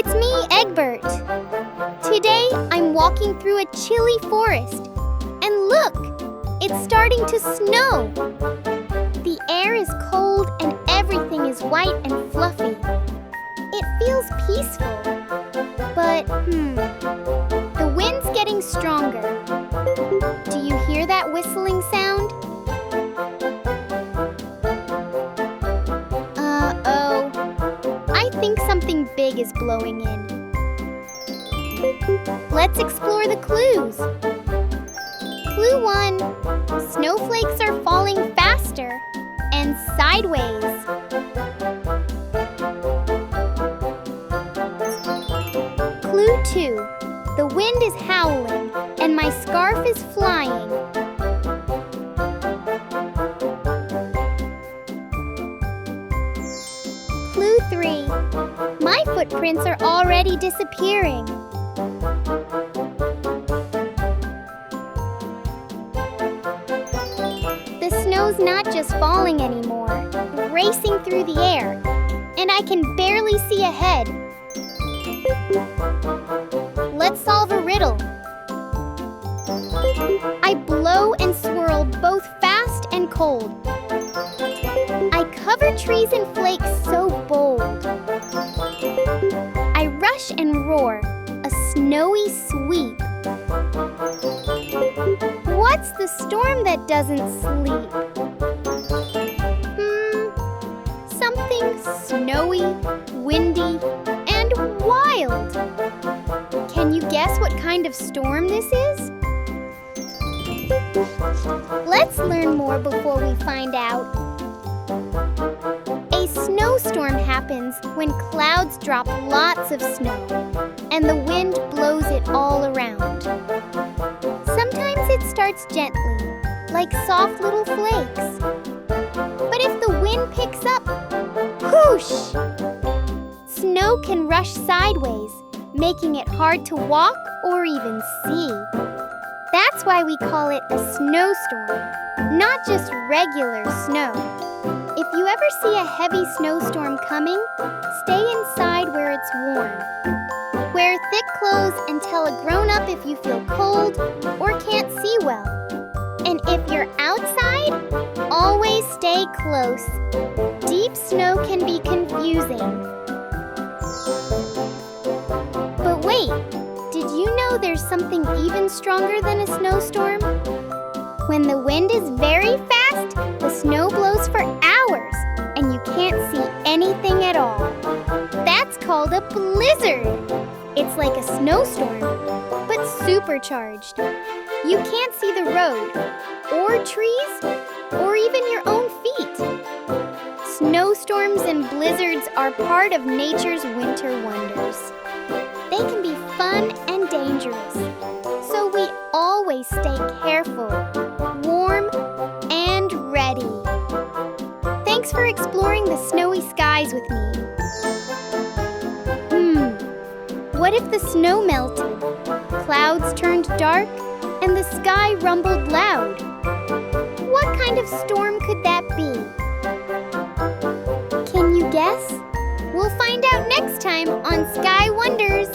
It's me, Eggbert. Today, I'm walking through a chilly forest. And look, it's starting to snow. The air is cold and everything is white and fluffy. It feels peaceful. But, the wind's getting stronger. Do you hear that whistling sound? Uh-oh. I think something big is blowing in. Let's explore the clues. Clue 1. Snowflakes are falling faster and sideways. Clue 2. The wind is howling and my scarf is flying. Clue 3. My footprints are already disappearing. The snow's not just falling anymore, racing through the air, and I can barely see ahead. Let's solve a riddle. I blow and swirl both fast and cold. I cover trees in flakes so bold. I rush and roar, a snowy sweep. What's the storm that doesn't sleep? Something snowy, windy, and wild. Can you guess what kind of storm this is? Let's learn more before we find out. A snowstorm happens when clouds drop lots of snow and the wind blows it all around. Sometimes it starts gently, like soft little flakes. But if the wind picks up, whoosh! Snow can rush sideways, making it hard to walk or even see. That's why we call it a snowstorm, not just regular snow. If you ever see a heavy snowstorm coming, stay inside where it's warm. Wear thick clothes and tell a grown-up if you feel cold or can't see well. And if you're outside, always stay close. Deep snow can be confusing. But wait, did you know there's something even stronger than a snowstorm? When the wind is very fast, the snow blows for hours, and you can't see anything at all. That's called a blizzard. It's like a snowstorm, but supercharged. You can't see the road, or trees, or even your own feet. Snowstorms and blizzards are part of nature's winter wonders. They can be fun and dangerous, so we always stay careful, warm, and ready. Thanks for exploring the snowy skies with me. What if the snow melted, clouds turned dark, and the sky rumbled loud? What kind of storm could that be? Can you guess? We'll find out next time on Sky Wonders.